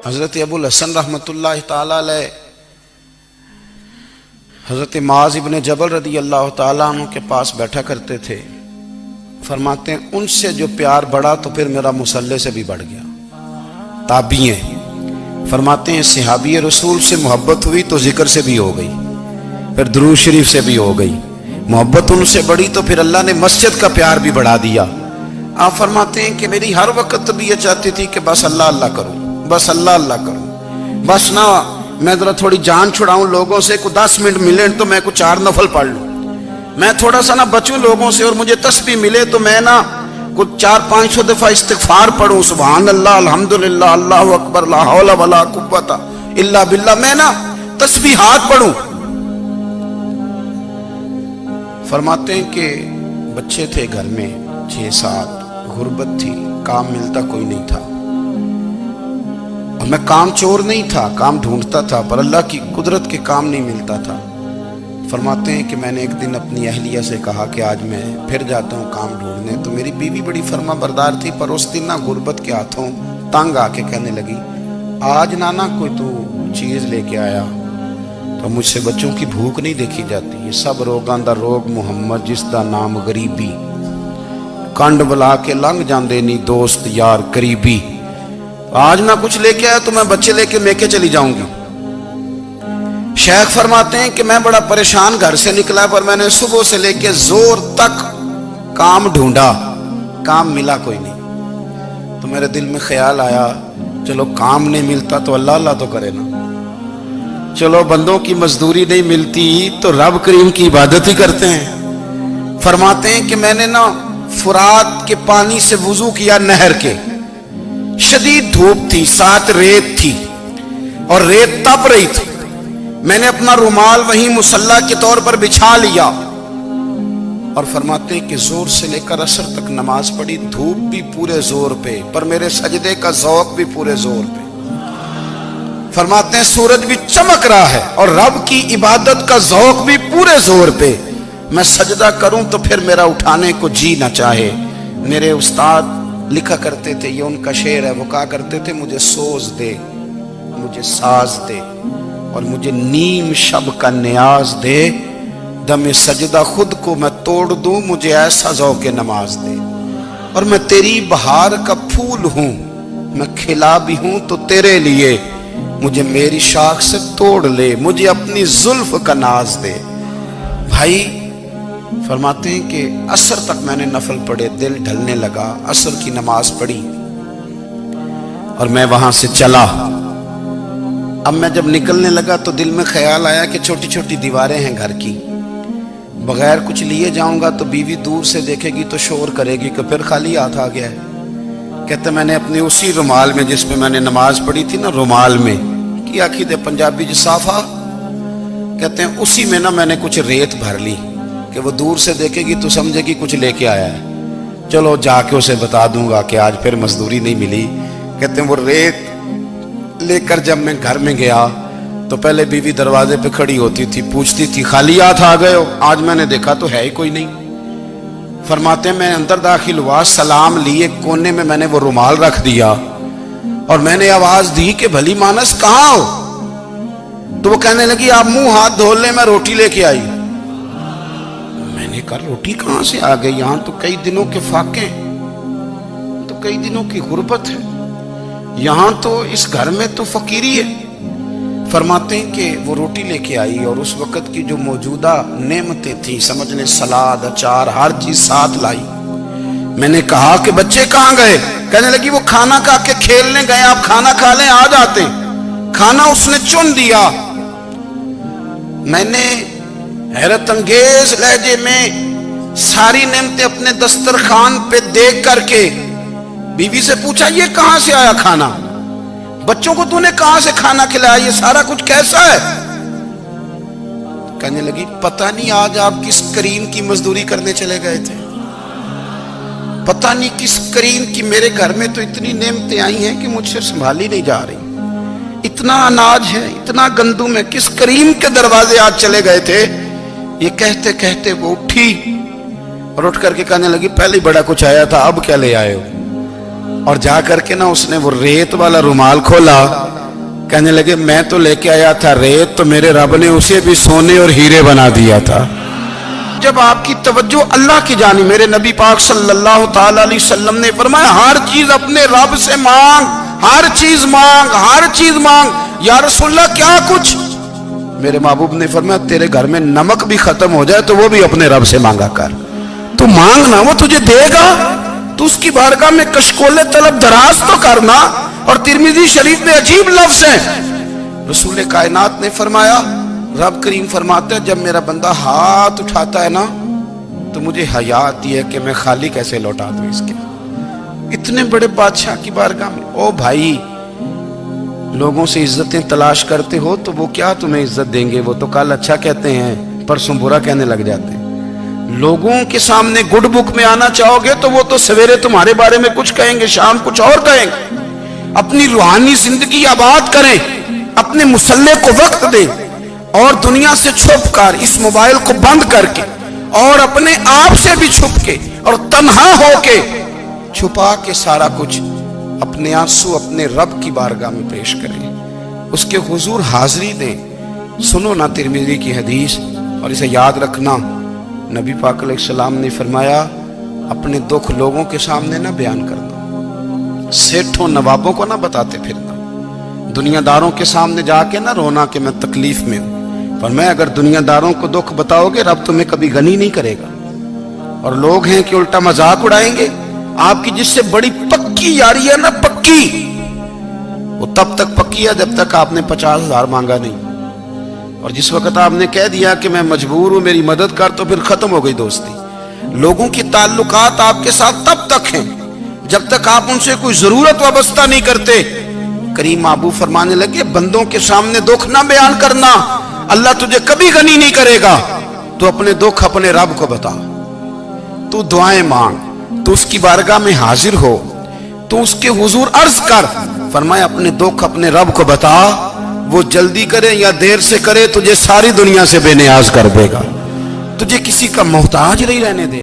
حضرت ابو الحسن رحمتاللہ تعالیٰ علیہ حضرت معاذ ابن جبل رضی اللہ تعالیٰ عنہ کے پاس بیٹھا کرتے تھے. فرماتے ہیں ان سے جو پیار بڑھا تو پھر میرا مصلی سے بھی بڑھ گیا. تابعی ہیں. فرماتے ہیں صحابی رسول سے محبت ہوئی تو ذکر سے بھی ہو گئی, پھر درود شریف سے بھی ہو گئی. محبت ان سے بڑھی تو پھر اللہ نے مسجد کا پیار بھی بڑھا دیا. آپ فرماتے ہیں کہ میری ہر وقت طبیعت چاہتی تھی کہ بس اللہ اللہ کروں, بس اللہ اللہ کروں, بس نہ میں ذرا تھوڑی جان چھڑاؤں لوگوں سے, کو 10 منٹ ملے تو میں کچھ 4 نفل پڑھ لوں, میں تھوڑا سا نہ بچوں لوگوں سے, اور مجھے تسبیح ملے تو میں نہ کچھ 400-500 دفعہ استغفار پڑھوں, سبحان اللہ الحمدللہ اللہ اکبر لا حول ولا قوت الا باللہ, میں نہ تسبیحات پڑھوں. فرماتے ہیں کہ بچے تھے گھر میں 6-7, غربت تھی, کام ملتا کوئی نہیں تھا, اور میں کام چور نہیں تھا, کام ڈھونڈتا تھا, پر اللہ کی قدرت کے کام نہیں ملتا تھا. فرماتے ہیں کہ میں نے ایک دن اپنی اہلیہ سے کہا کہ آج میں پھر جاتا ہوں کام ڈھونڈنے. تو میری بیوی بڑی فرما بردار تھی, پر اس دن نہ غربت کے ہاتھوں تنگ آ کے کہنے لگی آج نانا کوئی تو چیز لے کے آیا, تو مجھ سے بچوں کی بھوک نہیں دیکھی جاتی. یہ سب روگاں دا روگ محمد جس دا نام غریبی, کنڈ بلا کے لنگ جاندے نہیں دوست یار قریبی. آج نہ کچھ لے کے آیا تو میں بچے لے کے میکے چلی جاؤں گی. شیخ فرماتے ہیں کہ میں بڑا پریشان گھر سے نکلا, پر میں نے صبح سے لے کے زور تک کام ڈھونڈا, کام ملا کوئی نہیں. تو میرے دل میں خیال آیا چلو کام نہیں ملتا تو اللہ اللہ تو کرے نا, چلو بندوں کی مزدوری نہیں ملتی تو رب کریم کی عبادت ہی کرتے ہیں. فرماتے ہیں کہ میں نے نا فرات کے پانی سے وضو کیا, نہر کے, شدید دھوپ تھی, ساتھ ریت تھی اور ریت تپ رہی تھی. میں نے اپنا رومال وہیں مصلی کے طور پر بچھا لیا, اور فرماتے ہیں کہ زور سے لے کر عصر تک نماز پڑھی. دھوپ بھی پورے زور پہ, پر میرے سجدے کا ذوق بھی پورے زور پہ. فرماتے ہیں سورج بھی چمک رہا ہے اور رب کی عبادت کا ذوق بھی پورے زور پہ. میں سجدہ کروں تو پھر میرا اٹھانے کو جی نہ چاہے. میرے استاد لکھا کرتے تھے, یہ ان کا شعر ہے, وہ کہا کرتے تھے مجھے سوز دے, مجھے ساز دے, اور مجھے نیم شب کا نیاز دے, دم سجدہ خود کو میں توڑ دوں, مجھے ایسا ذوق نماز دے. اور میں تیری بہار کا پھول ہوں, میں کھلا بھی ہوں تو تیرے لیے, مجھے میری شاخ سے توڑ لے, مجھے اپنی زلف کا ناز دے. بھائی فرماتے ہیں کہ عصر تک میں نے نفل پڑھے, دل ڈھلنے لگا, عصر کی نماز پڑھی اور میں وہاں سے چلا. اب میں جب نکلنے لگا تو دل میں خیال آیا کہ چھوٹی چھوٹی دیواریں ہیں گھر کی, بغیر کچھ لیے جاؤں گا تو بیوی دور سے دیکھے گی تو شور کرے گی کہ پھر خالی ہاتھ آ گیا ہے. کہتے میں نے اپنے اسی رومال میں جس میں میں نے نماز پڑھی تھی نا, رومال میں کی آخی دے پنجابی جسافہ کہتے ہیں, اسی میں نا میں نے کچھ ریت بھر لی کہ وہ دور سے دیکھے گی تو سمجھے گی کچھ لے کے آیا ہے, چلو جا کے اسے بتا دوں گا کہ آج پھر مزدوری نہیں ملی. کہتے ہیں وہ ریت لے کر جب میں گھر میں گیا تو پہلے بیوی دروازے پہ کھڑی ہوتی تھی, پوچھتی تھی خالی ہاتھ آ گئے ہو؟ آج میں نے دیکھا تو ہے ہی کوئی نہیں. فرماتے ہیں میں اندر داخل ہوا, سلام لیے, کونے میں میں نے وہ رومال رکھ دیا اور میں نے آواز دی کہ بھلی مانس کہاں ہو؟ تو وہ کہنے لگی آپ منہ ہاتھ دھو لیں, میں روٹی لے کے آئی. میں نے کہا روٹی کہاں سے آ گئی, یہاں تو کئی دنوں کے فاقے, تو کئی دنوں کی غربت ہے, یہاں تو اس گھر میں تو فقیری ہے. فرماتے ہیں کہ وہ روٹی لے کے آئی اور اس وقت کی جو موجودہ نعمتیں تھیں, سمجھ لیں سلاد اچار ہر چیز ساتھ لائی. میں نے کہا کہ بچے کہاں گئے؟ کہنے لگی وہ کھانا کھا کے کھیلنے گئے, آپ کھانا کھا لیں آ جاتے. کھانا اس نے چن دیا. میں نے حیرت انگیز لہجے میں ساری نعمتیں اپنے دسترخوان پہ دیکھ کر کے بیوی سے پوچھا یہ کہاں سے آیا کھانا؟ بچوں کو تو نے کہاں سے کھانا کھلایا؟ یہ سارا کچھ کیسا ہے؟ کہنے لگی پتہ نہیں آج آپ کس کریم کی مزدوری کرنے چلے گئے تھے, پتہ نہیں کس کریم کی. میرے گھر میں تو اتنی نعمتیں آئی ہیں کہ مجھ سے سنبھالی نہیں جا رہی, اتنا اناج ہے, اتنا گندم ہے, کس کریم کے دروازے آج چلے گئے تھے؟ یہ کہتے کہتے وہ اٹھی اور اٹھ کر کے کہنے لگی پہلے بڑا کچھ آیا تھا, اب کیا لے آئے ہو؟ اور جا کر کے نا اس نے وہ ریت والا رومال کھولا کہنے لگے میں تو لے کے آیا تھا ریت، تو میرے رب نے اسے بھی سونے اور ہیرے بنا دیا تھا۔ جب آپ کی توجہ اللہ کی جانب، میرے نبی پاک صلی اللہ تعالی علیہ وسلم نے فرمایا ہر چیز اپنے رب سے مانگ، ہر چیز مانگ، ہر چیز مانگ۔ یا رسول اللہ کیا کچھ؟ میرے محبوب نے فرمایا تیرے گھر میں نمک بھی ختم ہو جائے تو وہ بھی اپنے رب سے مانگا کر، تو مانگنا وہ تجھے دے گا، تو اس کی بارگاہ میں کشکول طلب دراز تو کرنا۔ اور ترمذی شریف میں عجیب لفظ ہے، رسول کائنات نے فرمایا، رب کریم فرماتا ہے جب میرا بندہ ہاتھ اٹھاتا ہے نا تو مجھے حیا آتی ہے کہ میں خالی کیسے لوٹا دوں اس کے۔ اتنے بڑے بادشاہ کی بارگاہ میں، او بھائی لوگوں سے عزتیں تلاش کرتے ہو تو وہ کیا تمہیں عزت دیں گے؟ وہ تو کل اچھا کہتے ہیں پرسوں برا کہنے لگ جاتے ہیں۔ لوگوں کے سامنے گڈ بک میں آنا چاہو گے تو وہ تو سویرے تمہارے بارے میں کچھ کہیں گے، شام کچھ اور کہیں گے۔ اپنی روحانی زندگی آباد کریں، اپنے مسلح کو وقت دیں، اور دنیا سے چھپ کر اس موبائل کو بند کر کے اور اپنے آپ سے بھی چھپ کے اور تنہا ہو کے چھپا کے سارا کچھ اپنے آنسو اپنے رب کی بارگاہ میں پیش کریں، اس کے حضور حاضری دیں۔ سنو نا ترمذی کی حدیث، اور اسے یاد رکھنا، نبی پاک علیہ السلام نے فرمایا اپنے دکھ لوگوں کے سامنے نہ بیان کرنا، سیٹھوں نوابوں کو نہ بتاتے پھرنا، دنیا داروں کے سامنے جا کے نہ رونا کہ میں تکلیف میں ہوں۔ فرمایا اگر دنیا داروں کو دکھ بتاؤ گے رب تمہیں کبھی غنی نہیں کرے گا۔ اور لوگ ہیں کہ الٹا مذاق اڑائیں گے، آپ کی جس سے بڑی پکی یاری ہے نا، پکی، وہ تب تک پکی ہے جب تک آپ نے 50,000 مانگا نہیں، اور جس وقت آپ نے کہہ دیا کہ میں مجبور ہوں میری مدد کر تو پھر ختم ہو گئی دوستی۔ لوگوں کی تعلقات آپ کے ساتھ تب تک ہیں جب تک آپ ان سے کوئی ضرورت وابستہ نہیں کرتے۔ کریم محبوب فرمانے لگے بندوں کے سامنے دکھ نہ بیان کرنا، اللہ تجھے کبھی غنی نہیں کرے گا۔ تو اپنے دکھ اپنے رب کو بتا، تو دعائیں مانگ، تو اس کی بارگاہ میں حاضر ہو، تو اس کے حضور عرض کر۔ فرمایا اپنے دکھ اپنے رب کو بتا، وہ جلدی کرے یا دیر سے کرے تجھے ساری دنیا سے بے نیاز کر دے گا، تجھے کسی کا محتاج نہیں رہنے دے۔